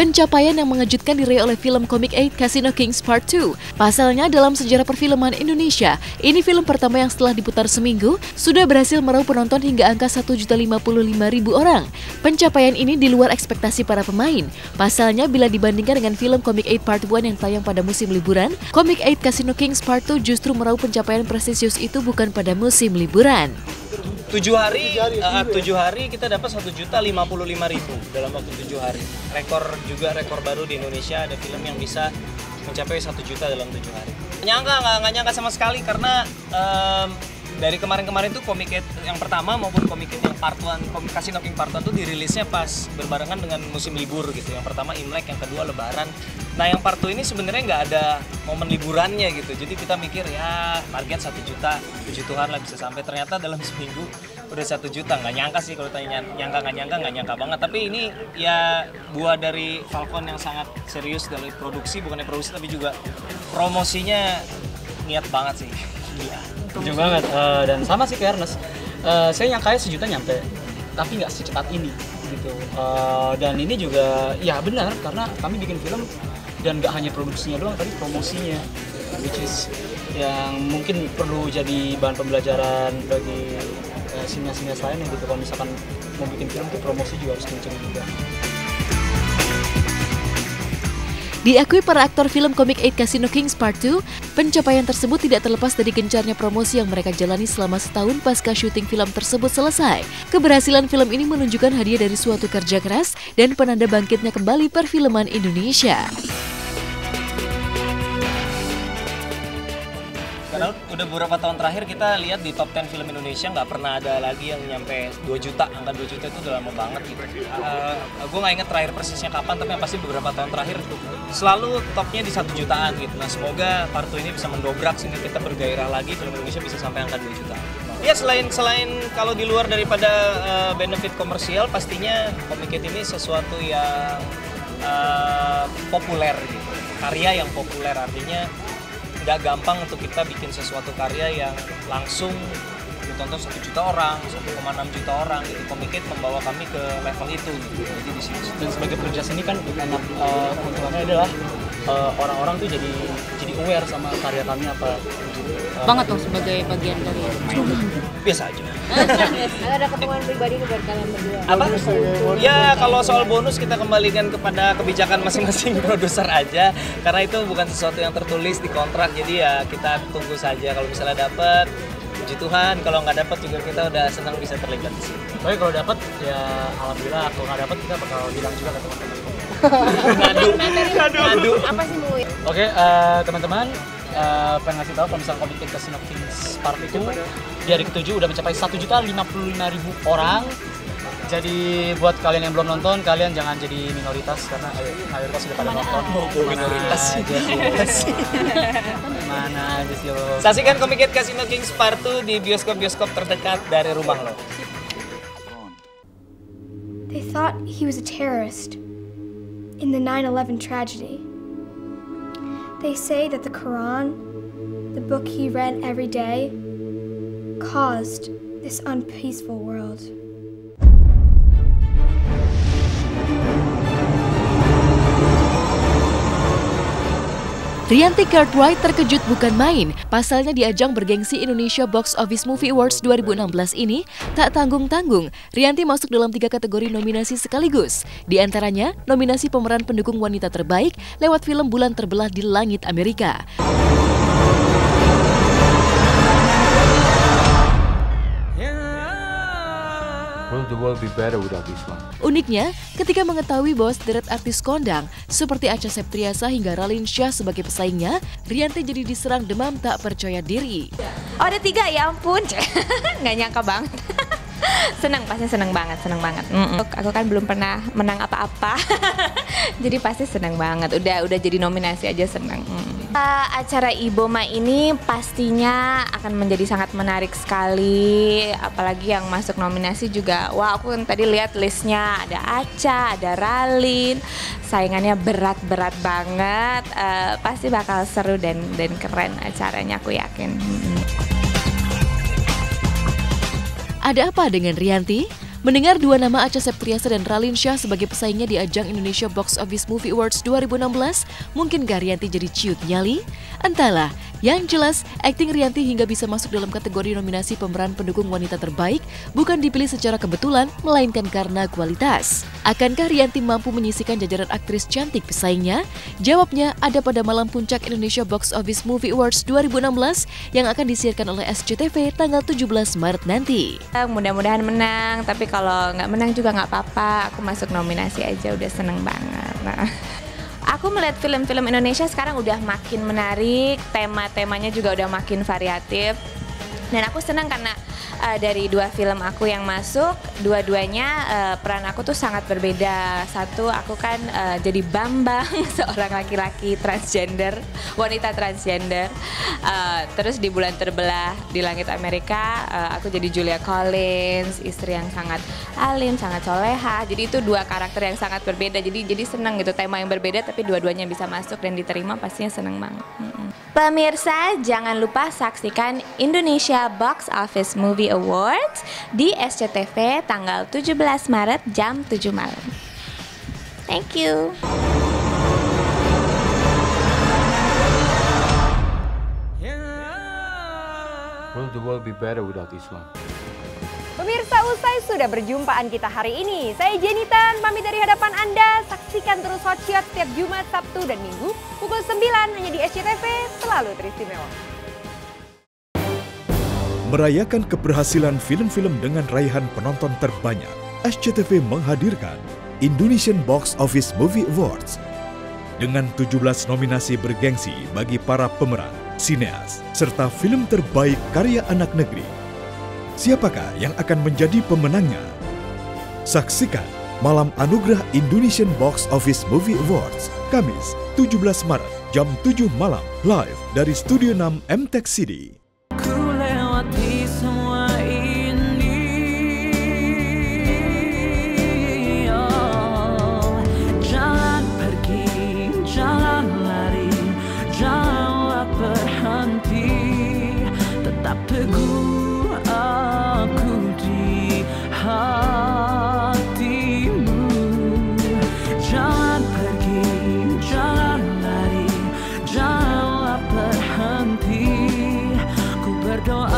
Pencapaian yang mengejutkan diraih oleh film Comic 8 Casino Kings Part 2. Pasalnya dalam sejarah perfilman Indonesia, ini film pertama yang setelah diputar seminggu, sudah berhasil meraup penonton hingga angka 1.055.000 orang. Pencapaian ini di luar ekspektasi para pemain. Pasalnya bila dibandingkan dengan film Comic 8 Part 1 yang tayang pada musim liburan, Comic 8 Casino Kings Part 2 justru meraup pencapaian prestisius itu bukan pada musim liburan. 7 hari kita dapat 1.055.000 dalam waktu 7 hari. Rekor baru di Indonesia, ada film yang bisa mencapai 1 juta dalam 7 hari. Nggak nyangka sama sekali karena dari kemarin-kemarin tuh Comic 8 yang pertama maupun Comic 8 yang Part 1, Comic Casino King Part 1 tuh dirilisnya pas berbarengan dengan musim libur gitu. Yang pertama Imlek, yang kedua Lebaran. Nah yang Part 2 ini sebenarnya nggak ada momen liburannya gitu. Jadi kita mikir ya target 1 juta, puji Tuhan lah bisa sampai. Ternyata dalam seminggu udah 1 juta. Nggak nyangka sih kalau tanya nggak nyangka banget. Tapi ini ya buah dari Falcon yang sangat serius dari produksi, bukannya produksi tapi juga promosinya niat banget sih. Gila. Jujur banget, dan sama sih kayak Ernest, saya nyangkanya 1 juta nyampe, tapi nggak secepat ini gitu. Dan ini juga ya benar karena kami bikin film dan nggak hanya produksinya doang, tapi promosinya, which is yang mungkin perlu jadi bahan pembelajaran bagi sinias-sinias lainnya gitu. Kalau misalkan mau bikin film tuh promosi juga harus kenceng juga. Diakui para aktor film Comic 8 Casino Kings Part 2, pencapaian tersebut tidak terlepas dari gencarnya promosi yang mereka jalani selama setahun pasca syuting film tersebut selesai. Keberhasilan film ini menunjukkan hadiah dari suatu kerja keras dan penanda bangkitnya kembali perfilman Indonesia. Karena udah beberapa tahun terakhir kita lihat di top 10 film Indonesia nggak pernah ada lagi yang nyampe 2 juta. Angka 2 juta itu udah lama banget gitu. Gue nggak inget terakhir persisnya kapan, tapi yang pasti beberapa tahun terakhir selalu topnya di 1 jutaan gitu. Nah semoga Part 2 ini bisa mendobrak sehingga kita bergairah lagi, film Indonesia bisa sampai angka 2 juta. Ya selain kalau di luar daripada benefit komersial, pastinya Comic 8 ini sesuatu yang populer gitu. Karya yang populer, artinya nggak gampang untuk kita bikin sesuatu karya yang langsung ditonton 1 juta orang, 1,6 juta orang gitu. Comic 8 membawa kami ke level itu gitu. Jadi di sini. Dan sebagai pekerja seni kan enak, keuntungannya adalah orang-orang tuh jadi aware sama karya kami apa. Banget dong sebagai bagian dari biasa aja. Ada keperluan pribadi buat kalian berdua. Apa? Ya kalau soal bonus kita kembalikan kepada kebijakan masing-masing produser aja, karena itu bukan sesuatu yang tertulis di kontrak. Jadi ya kita tunggu saja, kalau misalnya dapat, puji Tuhan. Kalau nggak dapat juga kita udah senang bisa terlibat di sini. Tapi kalau dapat ya alhamdulillah, kalau nggak dapat kita bakal bilang juga ke teman-teman. Ngadu. Apa sih Bu? Oke, teman-teman, pengen ngasih tahu kalau misalnya Comic 8 Casino Kings Part itu di hari ke-7 udah mencapai 1.055.000 orang. Jadi buat kalian yang belum nonton, kalian jangan jadi minoritas karena mayoritas sudah pada nonton. Minoritas sih. Mana aja sih lo. Saksikan Comic 8 Casino Kings Part 2 di bioskop-bioskop terdekat dari rumah lo. They thought he was a terrorist in the 9/11 tragedy. They say that the Quran, the book he read every day, caused this unpeaceful world. Rianti Cartwright terkejut bukan main. Pasalnya di ajang bergengsi Indonesia Box Office Movie Awards 2016 ini, tak tanggung-tanggung, Rianti masuk dalam 3 kategori nominasi sekaligus. Di antaranya, nominasi pemeran pendukung wanita terbaik lewat film Bulan Terbelah di Langit Amerika. Will the world be better without Islam? Uniknya, ketika mengetahui bahwa sederet artis kondang seperti Acha Septriasa hingga Raline Shah sebagai pesaingnya, Rianti jadi diserang demam tak percaya diri. Oh ada 3 ya ampun, nggak nyangka banget. Pasti seneng banget. Aku kan belum pernah menang apa-apa, jadi pasti seneng banget. Udah jadi nominasi aja seneng. Acara Iboma ini pastinya akan menjadi sangat menarik sekali, apalagi yang masuk nominasi juga. Wah, aku kan tadi lihat listnya, ada Acha, ada Raline, saingannya berat banget. Pasti bakal seru dan keren acaranya, aku yakin. Ada apa dengan Rianti? Mendengar dua nama Acha Septriasa dan Raline Shah sebagai pesaingnya di ajang Indonesia Box Office Movie Awards 2016, mungkinkah Rianti jadi ciut nyali? Entahlah, yang jelas akting Rianti hingga bisa masuk dalam kategori nominasi pemeran pendukung wanita terbaik bukan dipilih secara kebetulan, melainkan karena kualitas. Akankah Rianti mampu menyisihkan jajaran aktris cantik pesaingnya? Jawabnya ada pada malam puncak Indonesia Box Office Movie Awards 2016 yang akan disiarkan oleh SCTV tanggal 17 Maret nanti. Mudah-mudahan menang, tapi kalau nggak menang juga nggak apa-apa. Aku masuk nominasi aja udah seneng banget. Nah, aku melihat film-film Indonesia sekarang udah makin menarik, tema-temanya juga udah makin variatif. Dan aku senang karena dari dua film aku yang masuk, dua-duanya peran aku tuh sangat berbeda. Satu, aku kan jadi Bambang, seorang laki-laki transgender, wanita transgender. Terus di Bulan Terbelah di Langit Amerika, aku jadi Julia Collins, istri yang sangat alim, sangat soleha. Jadi itu dua karakter yang sangat berbeda. Jadi senang gitu, tema yang berbeda tapi dua-duanya bisa masuk dan diterima, pastinya senang banget. Pemirsa, jangan lupa saksikan Indonesia Box Office Movie Awards di SCTV tanggal 17 Maret jam 7 malam. Thank you. Will the world be better without Islam? Pemirsa, usai sudah berjumpaan kita hari ini. Saya Jenny Tan, pamit dari hadapan Anda. Saksikan terus Hot Shot setiap Jumat, Sabtu, dan Minggu pukul 9 hanya di SCTV, selalu teristimewa. Merayakan keberhasilan film-film dengan raihan penonton terbanyak, SCTV menghadirkan Indonesian Box Office Movie Awards dengan 17 nominasi bergengsi bagi para pemeran, sineas, serta film terbaik karya anak negeri. Siapakah yang akan menjadi pemenangnya? Saksikan Malam Anugerah Indonesian Box Office Movie Awards, Kamis 17 Maret jam 7 malam, live dari Studio 6 MTech City. Teguh aku di hatimu. Jangan pergi, jangan lari, janganlah berhenti. Ku berdoa